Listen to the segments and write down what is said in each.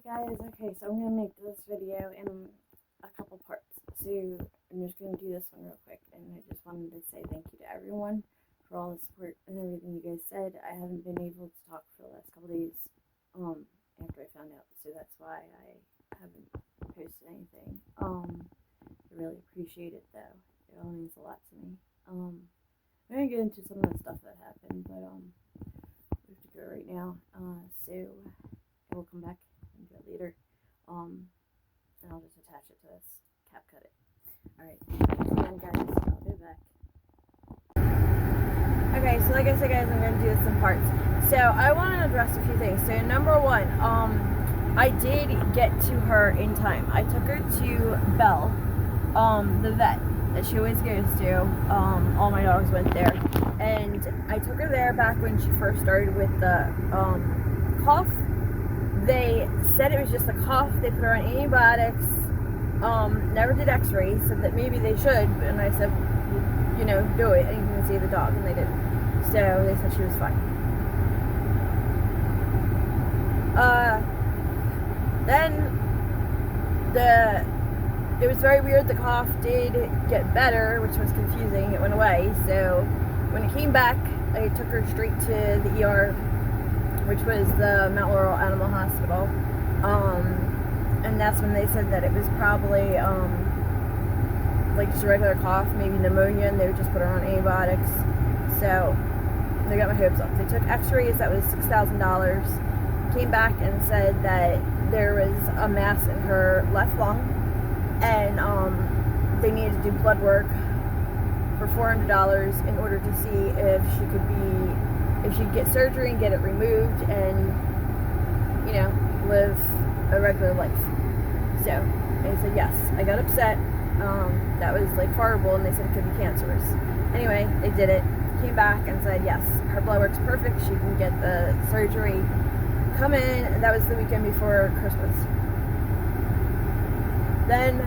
guys, okay, so I'm going to make this video in a couple parts. So I'm just going to do this one real quick, and I just wanted to say thank you to everyone for all the support and everything you guys said. I haven't been able to talk for the last couple days after I found out, so that's why I haven't posted anything. I really appreciate it though. It all means a lot to me. I'm going to get into some of the stuff that happened, but we have to go right now. So I will come back and do it later. And I'll just attach it to this, cap cut it. Alright, again guys, I'll be back. Okay, so like I said guys, I'm going to do this in parts. So I want to address a few things. So number one, I did get to her in time. I took her to Belle, the vet that she always goes to. All my dogs went there. And I took her there back when she first started with the cough. They said it was just a cough. They put her on antibiotics. Never did x-rays. Said that maybe they should. And I said, you know, do it. Anything to save the dog. And they didn't. So they said she was fine. Then it was very weird. The cough did get better, which was confusing. It went away. So when it came back, I took her straight to the ER, which was the Mt Laurel Animal Hospital. And that's when they said that it was probably like just a regular cough, maybe pneumonia, and they would just put her on antibiotics. So they got my hopes up. They took x-rays. That was $6,000. Came back and said that there was a mass in her left lung, and they needed to do blood work for $400 in order to see if she'd get surgery and get it removed and, you know, live a regular life. So they said yes. I got upset. That was like horrible, and they said it could be cancerous. Anyway, they did it. Came back and said yes, her blood work's perfect. She can get the surgery. Come in. That was the weekend before Christmas. Then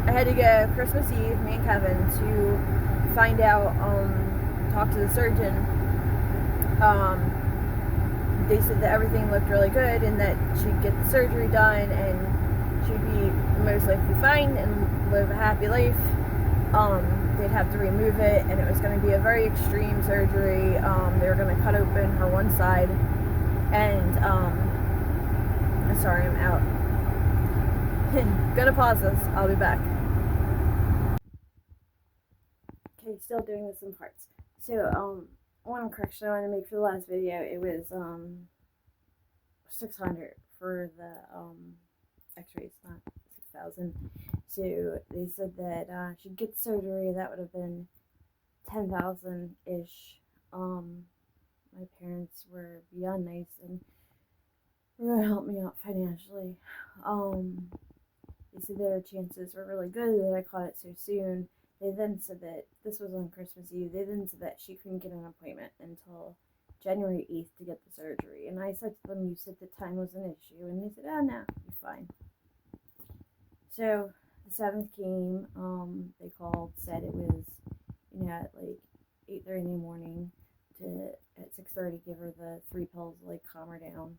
I had to go Christmas Eve, me and Kevin, to find out, talk to the surgeon. They said that everything looked really good and that she'd get the surgery done and she'd be most likely fine and live a happy life. They'd have to remove it, and it was going to be a very extreme surgery. They were going to cut open her one side, and sorry, I'm out. Gonna pause this. I'll be back. Okay, still doing this in parts. So one correction I want to make for the last video. It was $600 for the x-rays, not $6,000. So they said that she'd get surgery. That would have been $10,000-ish. My parents were beyond nice and were gonna help me out financially. They said their chances were really good that I caught it so soon. They then said that this was on Christmas Eve. They then said that she couldn't get an appointment until January 8th to get the surgery. And I said to them, you said the time was an issue. And they said, oh, no, you're fine. So the 7th came. They called, said it was, you know, at like 8:30 in the morning to at 6:30 give her the 3 pills to like calm her down,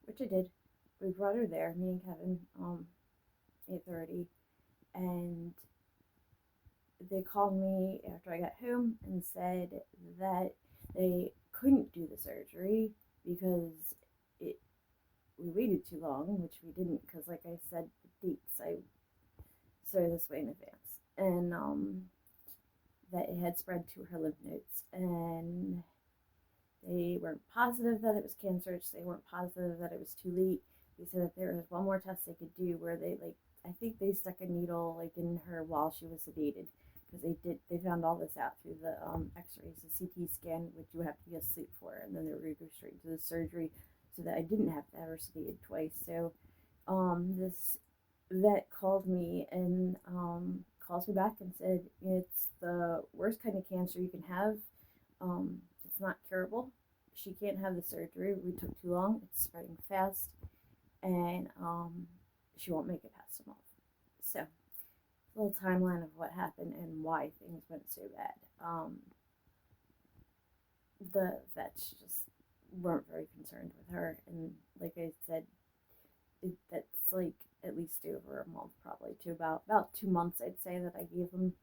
which I did. We brought her there, me and Kevin, 8:30, and they called me after I got home and said that they couldn't do the surgery because we waited too long, which we didn't, because like I said, the dates I started this way in advance, and that it had spread to her lymph nodes, and they weren't positive that it was cancerous. They weren't positive that it was too late. They said that there was one more test they could do where they, like, I think they stuck a needle like in her while she was sedated, because they found all this out through the x-rays, the CT scan, which you have to be asleep for, and then they were going to go straight into the surgery so that I didn't have to have her sedated twice. So this vet called me and calls me back and said it's the worst kind of cancer you can have. It's not curable. She can't have the surgery. We took too long. It's spreading fast, and she won't make it past a month. So, a little timeline of what happened and why things went so bad. The vets just weren't very concerned with her, and like I said, to about 2 months, I'd say, that I gave them.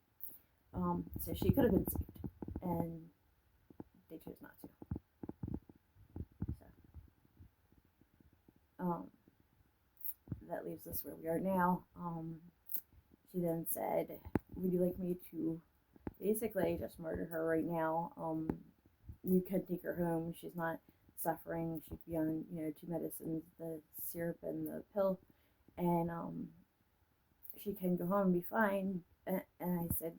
So she could have been saved, and they chose not to. So, that leaves us where we are now. She then said, would you like me to basically just murder her right now? You can take her home. She's not suffering. She'd be on, 2 medicines, the syrup and the pill, and she can go home and be fine. And I said,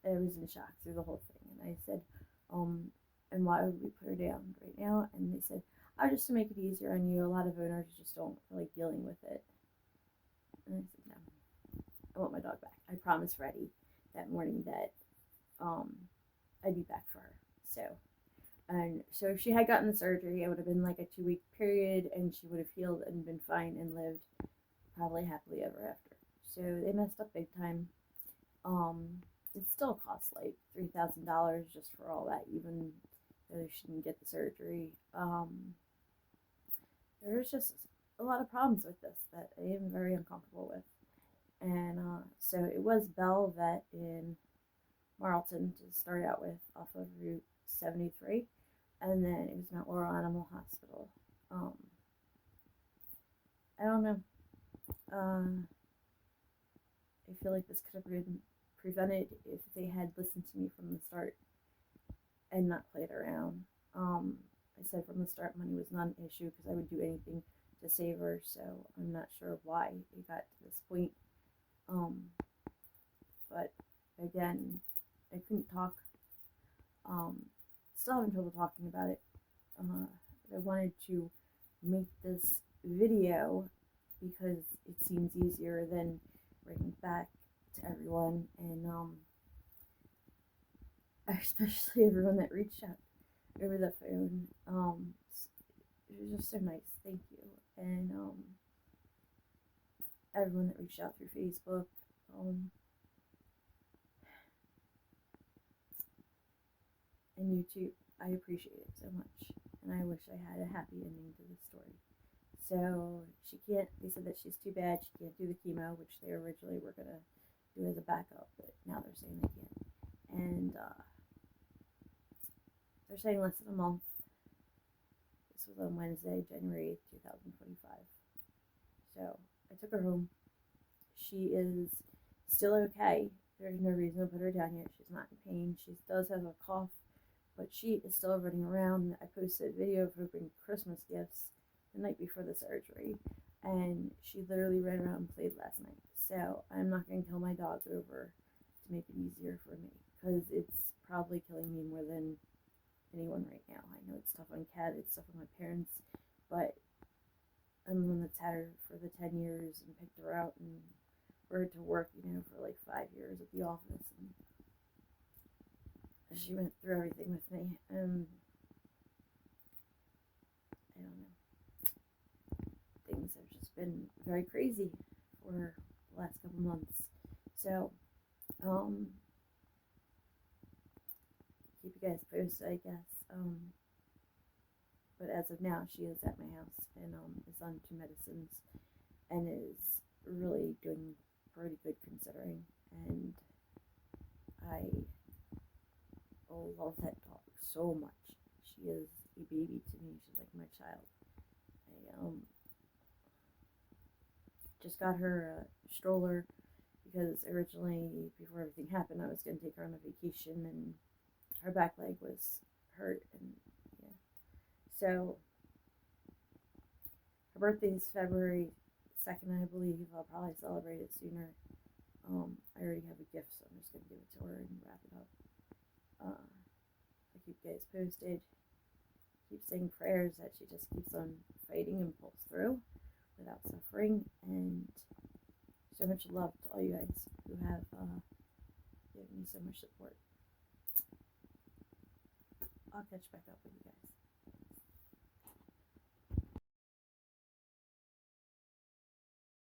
I was in shock through the whole thing, and I said, and why would we put her down right now? And they said, just to make it easier on you. A lot of owners just don't feel like dealing with it. And I said, no, I want my dog back. I promised Freddie that morning that I'd be back for her. So if she had gotten the surgery, it would have been like a 2-week period, and she would have healed and been fine and lived probably happily ever after. So they messed up big time. It still costs like $3,000 just for all that, even though she didn't get the surgery. There's just a lot of problems with this that I am very uncomfortable with. And so it was Bell Vet in Marlton to start out with, off of Route 73, and then it was Mt Laurel Animal Hospital. I don't know. I feel like this could have been prevented if they had listened to me from the start and not played around. I said from the start money was not an issue because I would do anything to save her, so I'm not sure why it got to this point. But again, I couldn't talk. Still having trouble talking about it. I wanted to make this video because it seems easier than writing back to everyone, and especially everyone that reached out over the phone. It was just so nice. Thank you. And everyone that reached out through Facebook. And YouTube, I appreciate it so much, and I wish I had a happy ending to this story. So she can't, they said that she's too bad, she can't do the chemo, which they originally were going to do as a backup, but now they're saying they can't. And they're saying less than a month. This was on Wednesday, January 8th, 2025. So I took her home. She is still okay. There's no reason to put her down yet. She's not in pain. She does have a cough, but she is still running around. I posted a video of her opening Christmas gifts the night before the surgery, and she literally ran around and played last night. So I'm not going to kill my dog over to make it easier for me, because it's probably killing me more than anyone right now. I know it's tough on Kat, it's tough on my parents, but I'm the one that's had her for the 10 years and picked her out and for her to work, for like 5 years at the office, and she went through everything with me. I don't know. Things have just been very crazy for the last couple months. So, keep you guys posted, I guess. But as of now, she is at my house and is on 2 medicines and is really doing pretty good considering. And I love that dog so much. She is a baby to me. She's like my child. I just got her a stroller because originally, before everything happened, I was going to take her on a vacation, and her back leg was hurt, and yeah. So her birthday is February 2nd, I believe. I'll probably celebrate it sooner. I already have a gift, so I'm just going to give it to her and wrap it up. I keep you guys posted. Keep saying prayers that she just keeps on fighting and pulls through without suffering. And so much love to all you guys who have given me so much support. I'll catch back up with you guys.